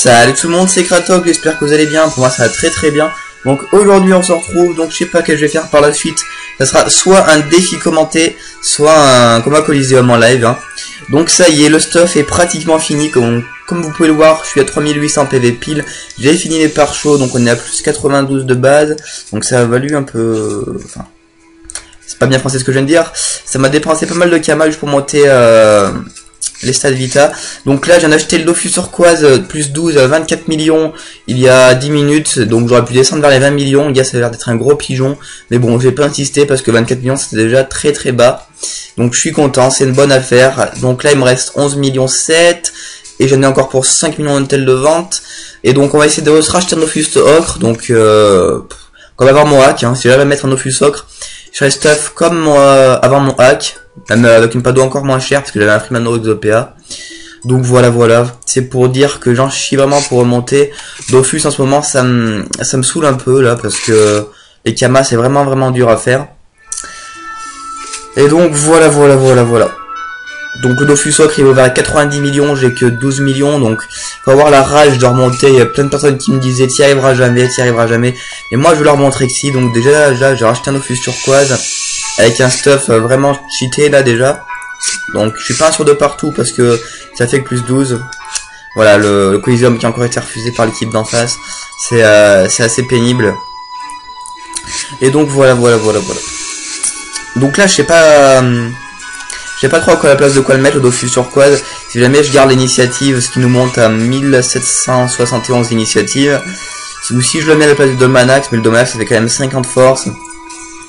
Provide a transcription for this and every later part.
Salut tout le monde, c'est Kratok, j'espère que vous allez bien. Pour moi ça va très très bien. Donc aujourd'hui on se retrouve, donc je sais pas ce que je vais faire par la suite. Ça sera soit un défi commenté, soit un combat Coliseum en live, hein. Donc ça y est, le stuff est pratiquement fini. Comme vous pouvez le voir, je suis à 3800 PV pile. J'ai fini les pare chauds, donc on est à plus 92 de base. Donc ça a valu un peu... Enfin, c'est pas bien français ce que je viens de dire. Ça m'a dépensé pas mal de Kama juste pour monter les stats Vita. Donc là, j'ai acheté le Dofus turquoise plus 12 à 24 millions il y a 10 minutes. Donc j'aurais pu descendre vers les 20 millions. Le gars, ça a l'air d'être un gros pigeon. Mais bon, je vais pas insister parce que 24 millions, c'était déjà très très bas. Donc je suis content, c'est une bonne affaire. Donc là, il me reste 11 millions 7. Et j'en ai encore pour 5 millions de tels de vente. Et donc on va essayer de se racheter un Dofus ocre. Donc on va avoir mon hack, hein. Si j'arrive à mettre un Dofus ocre, je serai stuff comme avant mon hack. Même avec une pado encore moins chère parce que j'avais un Freeman Exopéa. Donc voilà, c'est pour dire que j'en chie vraiment pour remonter. Dofus en ce moment ça me saoule un peu là parce que les Kama c'est vraiment dur à faire. Et donc voilà. Donc le Dofus ocre il va vers 90 millions, j'ai que 12 millions, donc faut avoir la rage de remonter. Il y a plein de personnes qui me disaient t'y arriveras jamais. Et moi je veux leur montrer que si. Donc déjà j'ai racheté un Dofus turquoise avec un stuff vraiment cheaté là déjà. Donc je suis pas sûr de partout parce que ça fait que plus 12. Voilà le Coliseum qui a encore été refusé par l'équipe d'en face. C'est assez pénible. Et donc voilà. Donc là je sais pas trop à quoi la place de quoi le mettre, le Dofus turquoise. Si jamais je garde l'initiative, ce qui nous monte à 1771 initiatives. Ou si je le mets à la place du Domanax, mais le Domanax ça fait quand même 50 force.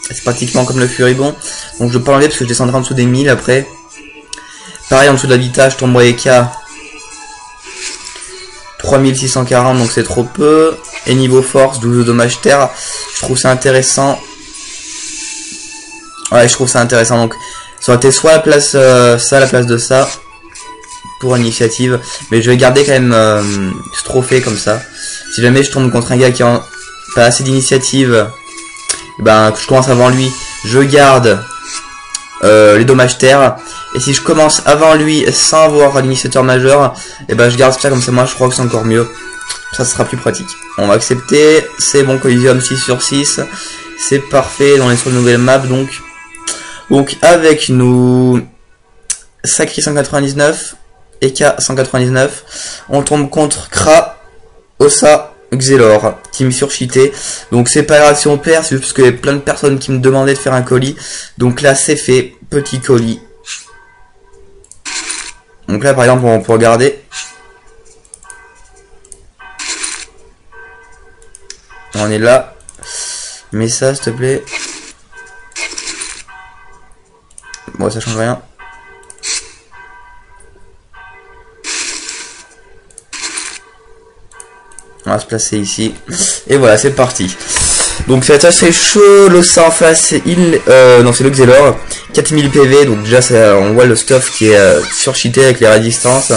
C'est pratiquement comme le Furibon. Donc je vais pas l'enlever parce que je descendrai en dessous des 1000 après. Pareil en dessous de l'habitat, je tomberai qu'à 3640, donc c'est trop peu. Et niveau force, 12 de dommage terre. Je trouve ça intéressant. Ouais, je trouve ça intéressant. Donc ça aurait été soit la place ça à la place de ça pour initiative, mais je vais garder quand même ce trophée comme ça. Si jamais je tombe contre un gars qui a pas assez d'initiative, ben que je commence avant lui, je garde les dommages terre. Et si je commence avant lui sans avoir l'initiateur majeur, et ben je garde ça comme ça. Moi je crois que c'est encore mieux. Ça sera plus pratique. On va accepter. C'est bon, Coliseum 6/6. C'est parfait. On est sur une nouvelle map donc avec nous Sacri 199 et K 199, on tombe contre Kra, Ossa, Xelor, team surcheaté. Donc c'est pas grave si on perd, c'est juste parce qu'il y avait plein de personnes qui me demandaient de faire un colis. Donc là c'est fait, petit colis. Donc là par exemple on peut regarder. On est là. Mets ça s'il te plaît. Bon ça change rien. On va se placer ici. Et voilà, c'est parti. Donc c'est assez chaud. L'Ossa en face, non c'est le Xelor. 4000 PV, donc déjà ça, on voit le stuff qui est surcheaté avec les résistances.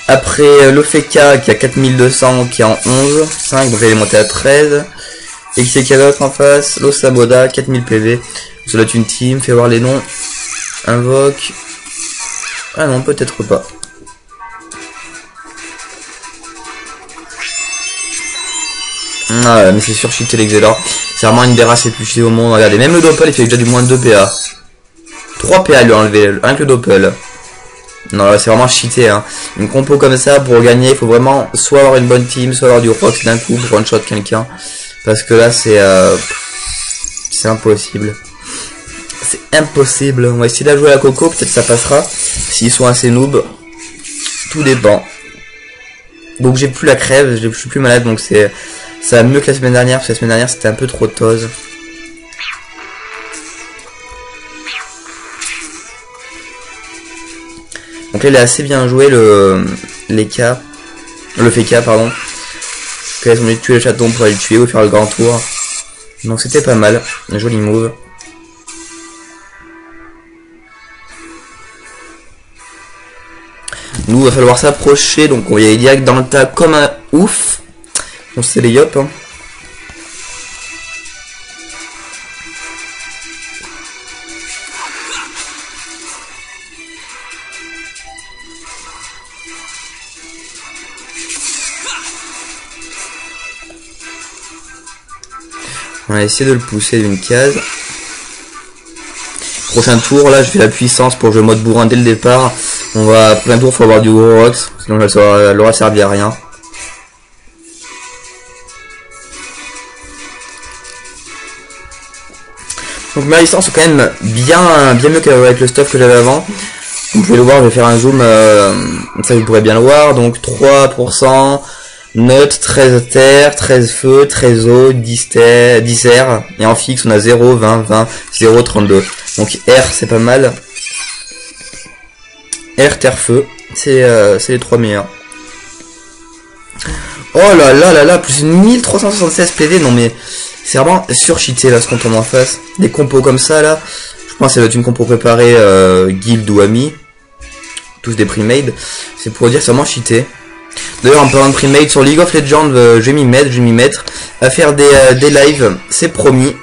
Après le FK qui a 4200, qui est en 11, 5, donc elle est montée à 13. Et qui c'est qu'il y a d'autre en face? L'Ossa Boda, 4000 PV. Ça doit être une team, fais voir les noms. Invoque. Ah non, peut-être pas. Ah, mais c'est surcheaté les Xelor. C'est vraiment une des races les plus cheatées au monde. Regardez, même le Doppel il fait déjà du moins de 2 PA. 3 PA lui a enlevé, rien que le Doppel. Non, c'est vraiment cheaté, hein. Une compo comme ça, pour gagner, il faut vraiment soit avoir une bonne team, soit avoir du Rox d'un coup pour one-shot quelqu'un. Parce que là, c'est impossible. C'est impossible. On va essayer de la jouer à la Coco, peut-être ça passera. S'ils sont assez noobs. Tout dépend. Donc j'ai plus la crève, je suis plus malade, donc ça va mieux que la semaine dernière, parce que la semaine dernière c'était un peu trop tose. Donc là il a assez bien joué le FK pardon. Donc là ils ont dû tuer le chaton pour aller le tuer ou faire le grand tour. Donc c'était pas mal, un joli move. Nous, il va falloir s'approcher, donc on va y aller direct dans le tas comme un ouf. On sait les yop. Hein. On va essayer de le pousser d'une case. Prochain tour, là, je fais la puissance pour jouer mode bourrin dès le départ. On va, prochain tour, faut avoir du gros Rox, sinon elle aura servi à rien. Donc ma licence est quand même bien mieux qu'avec le stuff que j'avais avant. Vous pouvez le voir, je vais faire un zoom, ça vous pourrez bien le voir. Donc 3%, note, 13 terre, 13 feu, 13 eau, 10 air. Et en fixe on a 0, 20, 20, 0, 32. Donc R c'est pas mal. R, terre, feu, c'est les 3 meilleurs. Oh là là là là, plus 1376 PV, non mais c'est vraiment surcheaté là ce qu'on tombe en face. Des compos comme ça là, je pense que ça va être une compo préparée guild ou ami. Tous des pre-made. C'est pour dire que c'est vraiment cheaté. D'ailleurs en parlant de pre-made, sur League of Legends, je vais m'y mettre à faire des lives, c'est promis.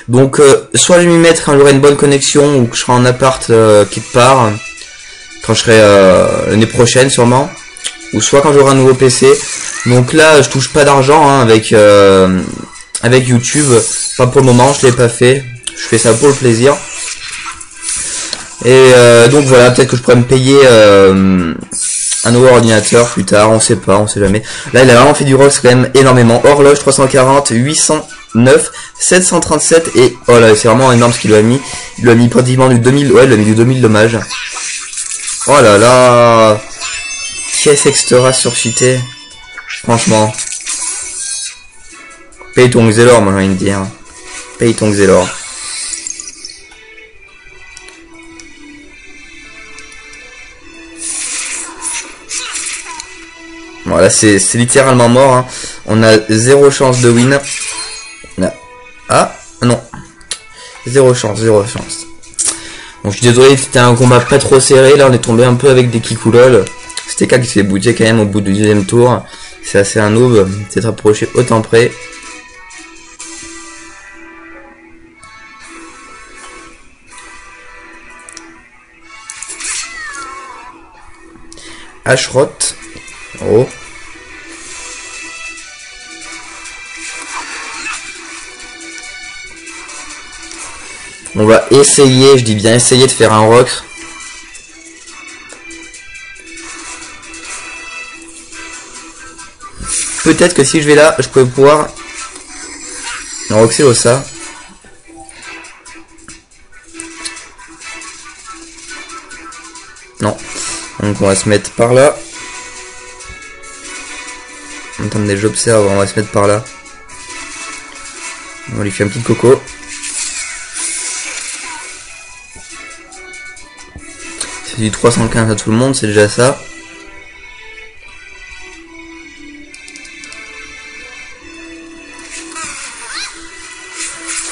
Donc soit je vais m'y mettre quand j'aurai une bonne connexion ou que je serai en appart quelque part, quand je serai l'année prochaine sûrement, ou soit quand j'aurai un nouveau PC. Donc là je touche pas d'argent hein, avec YouTube, pas pour le moment, je l'ai pas fait, je fais ça pour le plaisir. Et donc voilà, peut-être que je pourrais me payer un nouveau ordinateur plus tard, on sait pas, on sait jamais. Là il a vraiment fait du Rox quand même énormément. Horloge 340, 809, 737 et oh là c'est vraiment énorme ce qu'il lui a mis. Il lui a mis pratiquement du 2000, ouais il lui a mis du 2000 dommage. Oh là là, qu'est-ce extra surcheaté, franchement. Paye ton Xelor, moi j'ai envie de dire. Paye ton Xelor. Voilà, c'est littéralement mort. Hein. On a 0 chance de win. Ah, non. 0 chance, 0 chance. Bon, je suis désolé, c'était un combat pas trop serré. Là, on est tombé un peu avec des kikoulol. C'était K qui se fait bouger quand même au bout du deuxième tour. C'est assez un noob. C'est rapproché autant près. Ashrot. Oh. On va essayer, je dis bien essayer de faire un Rox. Peut-être que si je vais là, je peux pouvoir Roxer au ça. Non. Donc on va se mettre par là. Attendez, j'observe, on va se mettre par là. On lui fait un petit coco. C'est du 315 à tout le monde, c'est déjà ça.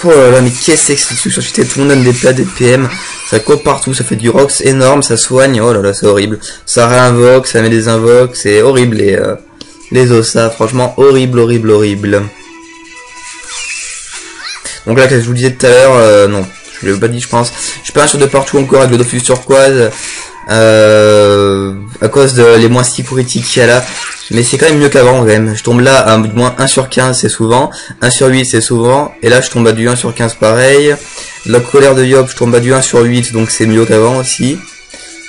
Oh là là, mais qu'est-ce que c'est que sur tout le monde donne des PA, des PM, ça court partout, ça fait du Rox énorme, ça soigne, oh là là, c'est horrible. Ça réinvoque, ça met des invoques, c'est horrible les Ossa, franchement horrible, horrible, horrible. Donc là, comme je vous disais tout à l'heure, non, je l'ai pas dit je pense, je perds sur de partout encore avec le Dofus turquoise, à cause de les moins 6 critiques qu'il y a là. Mais c'est quand même mieux qu'avant quand même. Je tombe là à moins 1 sur 15 c'est souvent, 1 sur 8 c'est souvent, et là je tombe à du 1 sur 15 pareil. La colère de Yop je tombe à du 1 sur 8 donc c'est mieux qu'avant aussi.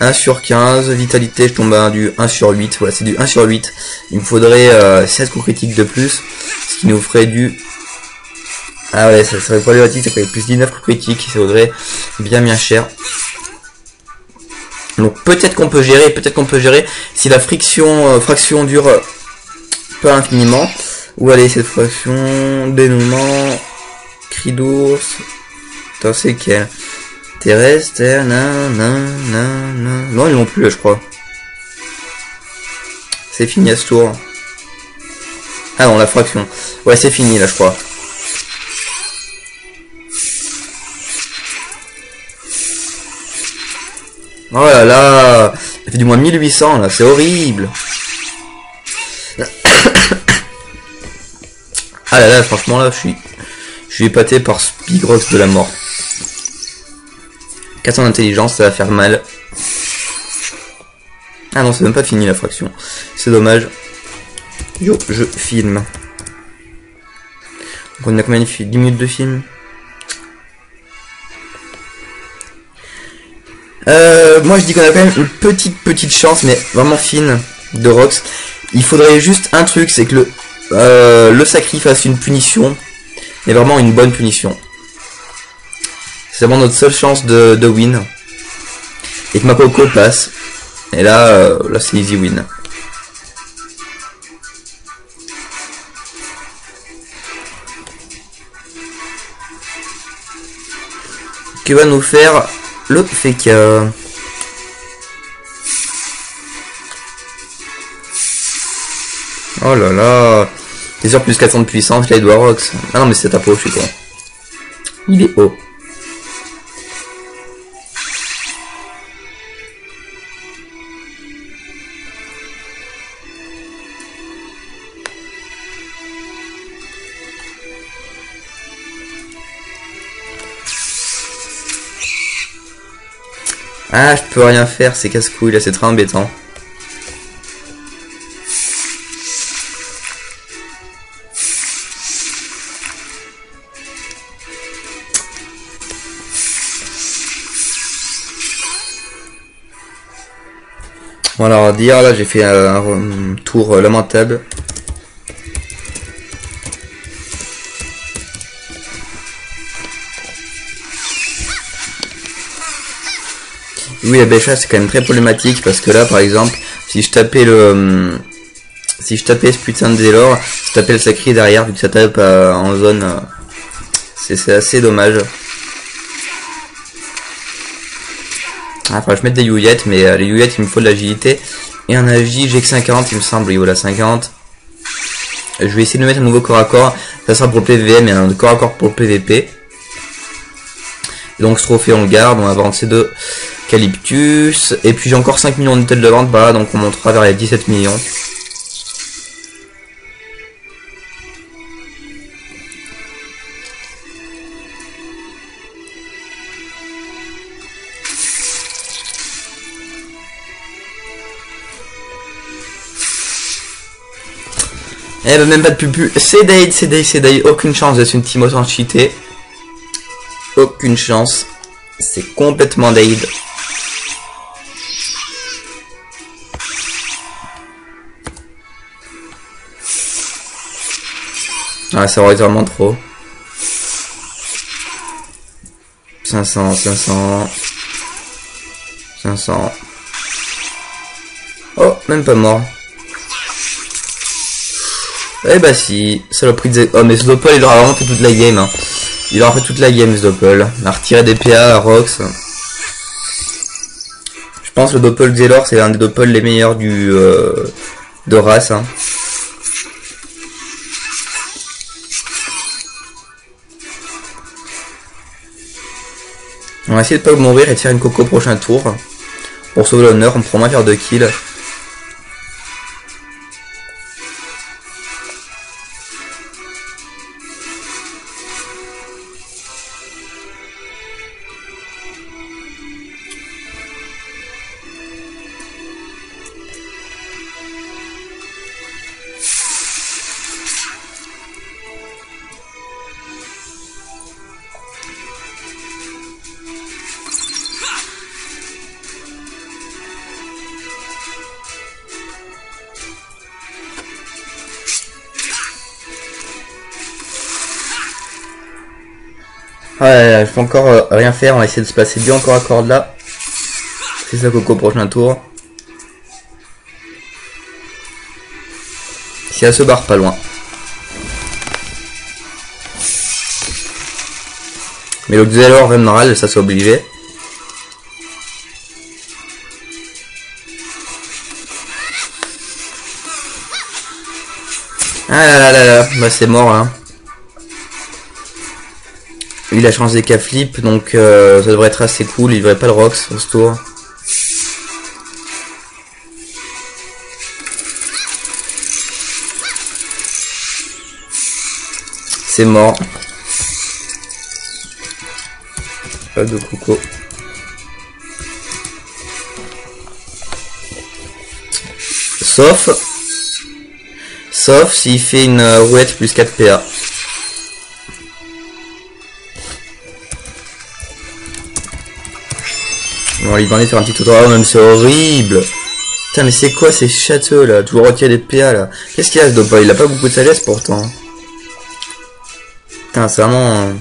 1 sur 15, vitalité je tombe à du 1 sur 8, voilà c'est du 1 sur 8. Il me faudrait 16 coups critiques de plus, ce qui nous ferait du... Ah ouais ça serait problématique, ça ferait plus 19 coups critiques, ça vaudrait bien cher. Donc peut-être qu'on peut gérer, si la fraction dure pas infiniment. Où aller cette fraction, dénouement, cri d'ours, attends c'est quel, terrestre, non ils l'ont plus je crois. C'est fini à ce tour. Ah non la fraction, ouais c'est fini là je crois. Oh là là, ça fait du moins 1800 là, c'est horrible. Ah là là, franchement là, je suis épaté par ce Big Rox de la mort. 400 d'intelligence, ça va faire mal. Ah non, c'est même pas fini la fraction. C'est dommage. Yo, je filme. Donc on a combien de 10 minutes de film? Moi je dis qu'on a quand même une petite chance, mais vraiment fine, de Rox. Il faudrait juste un truc, c'est que le sacri fasse une punition, mais vraiment une bonne punition. C'est vraiment notre seule chance de win. Et que ma Coco passe. Et là, là c'est easy win. Que va nous faire le Feka? Oh là là. C'est sûr plus 400 de puissance, là il doit Rox. Ah non mais c'est ta peau, je suis con. Il est haut. Ah, je peux rien faire, c'est casse-couille, là, c'est très embêtant. Bon, alors, dire, là, j'ai fait un tour lamentable. Oui, la bêcha c'est quand même très problématique parce que là par exemple si je tapais ce putain de Zélor, je tapais le sacré derrière vu que ça tape en zone, c'est assez dommage. Ah, faudrait que je mette des youillettes, mais les youillettes il me faut de l'agilité et un agi, j'ai que 50 il me semble, oui voilà 50. Je vais essayer de mettre un nouveau corps à corps, ça sera pour le PVM et un corps à corps pour le PVP. Et donc ce trophée on le garde, on va vendre ces deux Calyptus, et puis j'ai encore 5 millions de têtes de vente, bah donc on montera vers les 17 millions. Eh ben même pas de pupu, c'est Dade, aucune chance d'être une team autant cheatée. Aucune chance, c'est complètement Dade. Ah, ça aurait été vraiment trop. 500, 500. 500. Oh, même pas mort. Eh bah si, saloperie de... Oh mais ce Doppel il aura vraiment fait toute la game. Hein. Il aura fait toute la game ce Doppel. À retirer des PA à Rox. Je pense que le Doppel Xelor c'est l'un des Doppel les meilleurs de race. Hein. On va essayer de pas mourir et de faire une Coco au prochain tour. Pour sauver l'honneur, on pourra moins faire 2 kills. Ouais, je peux encore rien faire, on va essayer de se placer bien encore à corde là. C'est ça Coco prochain tour. Si elle se barre pas loin. Mais le Xelor Venral, ça c'est obligé. Ah là là là là, bah c'est mort hein. Il a changé qu'à flip, donc ça devrait être assez cool, il devrait pas le Rox ce tour. C'est mort. Pas de Coco. Sauf s'il fait une rouette plus 4 PA. On va lui demander de faire un petit tutoriel, même c'est horrible. Putain, mais c'est quoi ces châteaux là? Toujours retirer des PA là. Qu'est-ce qu'il a ce Dopa? Il a pas beaucoup de sagesse pourtant. Putain, c'est vraiment...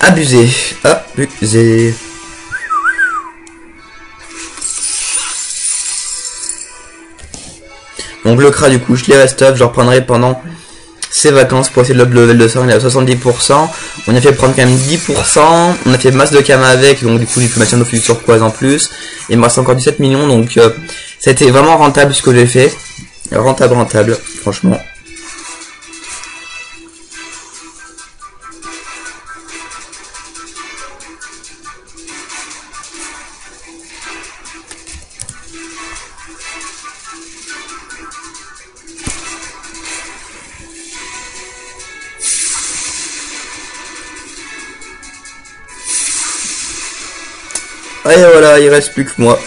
abusé. Abusé. Donc le Kra du coup je les reste up, je le reprendrai pendant ces vacances pour essayer de le level de sort. Il est à 70%. On a fait prendre quand même 10%. On a fait masse de cam avec, donc du coup j'ai pu mettre un Dofus turquoise en plus. Et il me reste encore 17 millions, donc ça a été vraiment rentable ce que j'ai fait. Rentable, franchement. Et voilà, il reste plus que moi.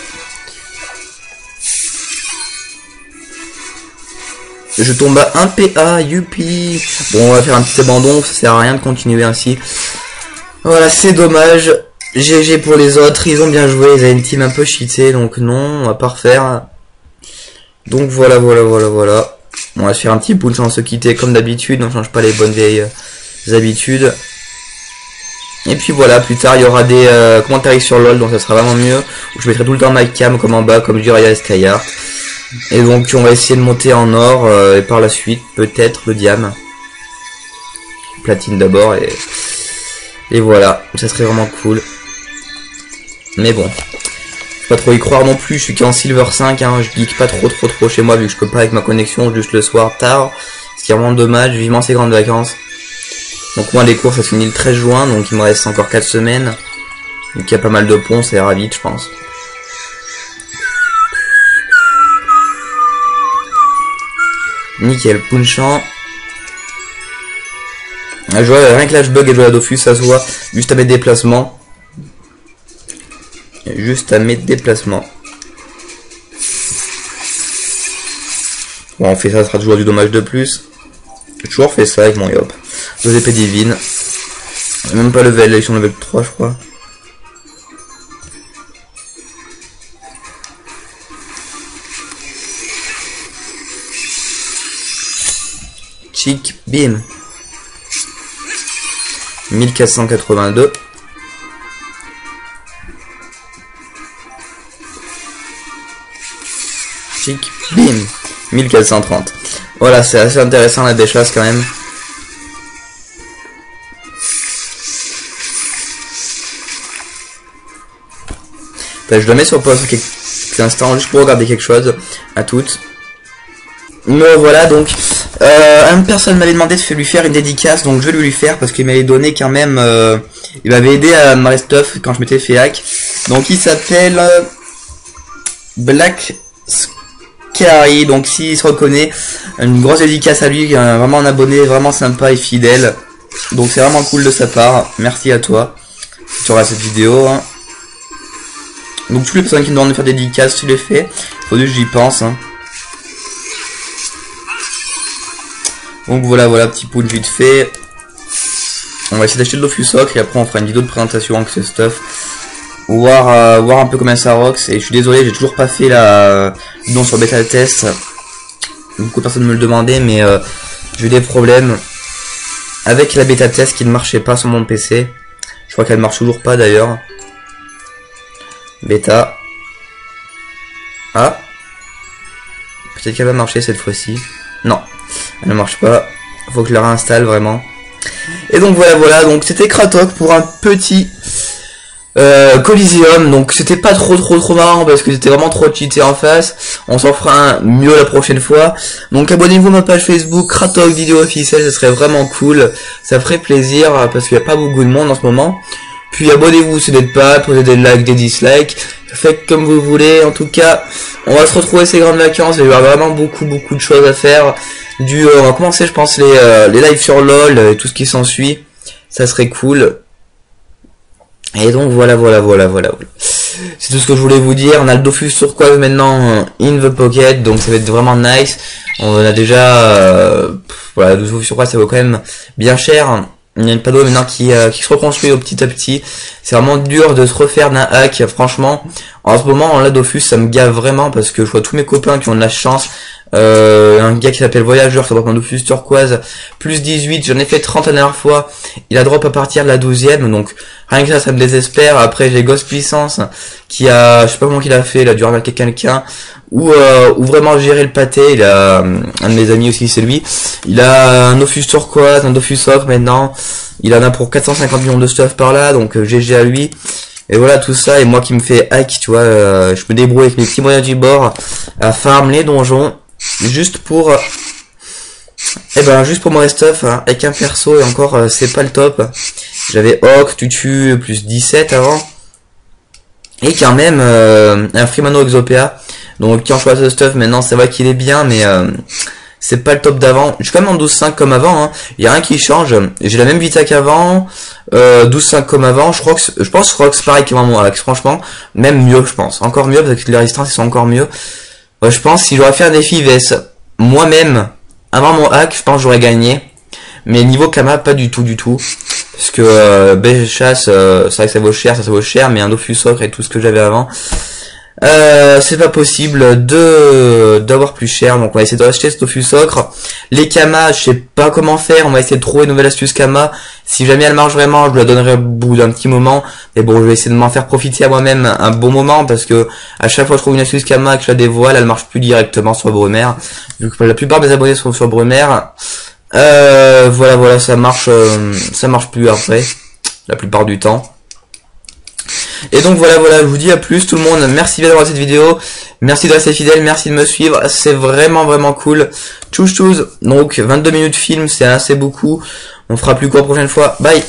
Je tombe à 1 PA, youpi. Bon, on va faire un petit abandon, ça sert à rien de continuer ainsi. Voilà, c'est dommage. GG pour les autres, ils ont bien joué, ils avaient une team un peu cheatée, donc non, on va pas refaire. Donc voilà. On va se faire un petit punch sans se quitter comme d'habitude, on change pas les bonnes vieilles habitudes. Et puis voilà, plus tard il y aura des commentaires sur LOL, donc ça sera vraiment mieux. Où je mettrai tout le temps ma cam comme en bas, comme Jiraiya et Skyheart. Et donc on va essayer de monter en or, et par la suite peut-être le diam. Platine d'abord, et voilà, ça serait vraiment cool. Mais bon, pas trop y croire non plus, je suis qu'en Silver 5, hein, je geek pas trop chez moi vu que je peux pas avec ma connexion juste le soir tard. Ce qui est vraiment dommage, vivement ces grandes vacances. Donc moi les cours ça se finit le 13 juin, donc il me reste encore 4 semaines. Donc il y a pas mal de ponts, ça ira vite je pense. Nickel, punchant. Je vois rien que là je bug et je vois la Dofus, ça se voit. Juste à mes déplacements. Bon on fait ça, ça sera toujours du dommage de plus. J'ai toujours fait ça avec mon Yop. 2 épées divines. Même pas level, ils sont level 3 je crois. Chic, bim. 1482. Chic, bim. 1430. Voilà, c'est assez intéressant la déchasse quand même. Je le mets sur pause quelques instants juste pour regarder quelque chose à toutes. Mais voilà, donc une personne m'avait demandé de lui faire une dédicace, donc je vais lui faire parce qu'il m'avait donné quand même, il m'avait aidé à me stuff quand je m'étais fait hack. Donc il s'appelle Black Scary, donc s'il se reconnaît, une grosse dédicace à lui, vraiment un abonné vraiment sympa et fidèle. Donc c'est vraiment cool de sa part, merci à toi si tu auras cette vidéo. Hein. Donc toutes les personnes qui me demandent de faire des dédicaces, tu les fais. Faut juste que j'y pense. Hein. Donc voilà, petit punch vite fait. On va essayer d'acheter le Dofus Ocre et après on fera une vidéo de présentation avec ce stuff. Voir un peu comment ça rocks. Et je suis désolé, j'ai toujours pas fait la don sur bêta test. Beaucoup de personnes me le demandaient, mais j'ai eu des problèmes avec la bêta test qui ne marchait pas sur mon PC. Je crois qu'elle marche toujours pas d'ailleurs. Bêta. Ah. Peut-être qu'elle va marcher cette fois-ci. Non, elle ne marche pas. Faut que je la réinstalle vraiment. Et donc voilà. Donc c'était Kratok pour un petit Coliseum. Donc c'était pas trop marrant parce que c'était vraiment trop cheaté en face. On s'en fera un mieux la prochaine fois. Donc abonnez-vous à ma page Facebook Kratok vidéo officielle, ce serait vraiment cool. Ça ferait plaisir parce qu'il n'y a pas beaucoup de monde en ce moment. Puis abonnez-vous si vous n'êtes pas, posez des likes, des dislikes, faites comme vous voulez. En tout cas, on va se retrouver ces grandes vacances, il y aura vraiment beaucoup de choses à faire. On va commencer je pense les lives sur LOL et tout ce qui s'ensuit, ça serait cool. Et donc voilà. C'est tout ce que je voulais vous dire. On a le Dofus turquoise maintenant in the pocket, donc ça va être vraiment nice. On a déjà voilà, le Dofus turquoise ça vaut quand même bien cher. Il y a une pado maintenant qui se reconstruit au petit à petit. C'est vraiment dur de se refaire d'un hack. Franchement, en ce moment, en Dofus, ça me gave vraiment parce que je vois tous mes copains qui ont de la chance. Un gars qui s'appelle Voyageur, ça va prendre Dofus turquoise, plus 18, j'en ai fait 30 la dernière fois. Il a drop à partir de la 12e, donc rien que ça me désespère. Après, j'ai Ghost Puissance qui a, je sais pas comment qu'il a fait, il a dû remarquer quelqu'un. Ou vraiment gérer le pâté. Il a un de mes amis aussi, c'est lui. Il a un Dofus turquoise, un Dofus ocre maintenant. Il en a pour 450 millions de stuff par là, donc GG à lui. Et voilà tout ça, et moi qui me fais hack, tu vois, je me débrouille avec mes petits moyens du bord à farm les donjons, juste pour juste pour mon stuff, hein, avec un perso, et encore c'est pas le top. J'avais Ocre, Tutu, plus 17 avant. Et quand même un Freemano Exopéa. Donc qui en choisit ce stuff maintenant, c'est vrai qu'il est bien, mais c'est pas le top d'avant. Je suis quand même en 12.5 comme avant, hein. Il y a rien qui change. J'ai la même vita qu'avant, 12.5 comme avant. Je pense que c'est pareil qu'avant mon hack, franchement. Même mieux, je pense. Encore mieux, parce que les résistances ils sont encore mieux. Ouais, je pense si j'aurais fait un défi VS moi-même avant mon hack, je pense que j'aurais gagné. Mais niveau Kama, pas du tout. Parce que BG chasse, c'est vrai que ça vaut cher, mais un Dofus ocre et tout ce que j'avais avant. C'est pas possible d'avoir plus cher, donc on va essayer de racheter ce Dofus ocre. Les Kama, je sais pas comment faire, on va essayer de trouver une nouvelle astuce Kama. Si jamais elle marche vraiment, je vous la donnerai au bout d'un petit moment. Mais bon, je vais essayer de m'en faire profiter à moi-même un bon moment, parce que à chaque fois que je trouve une astuce Kama, que je la dévoile, elle marche plus directement sur Brumer. Donc la plupart des abonnés sont sur Brumer. Voilà, ça marche plus après, la plupart du temps. Et donc voilà, je vous dis à plus tout le monde, merci bien d'avoir cette vidéo, merci de rester fidèle, merci de me suivre, c'est vraiment cool. Tchous, donc 22 minutes de film, c'est assez beaucoup, on fera plus quoi la prochaine fois, bye.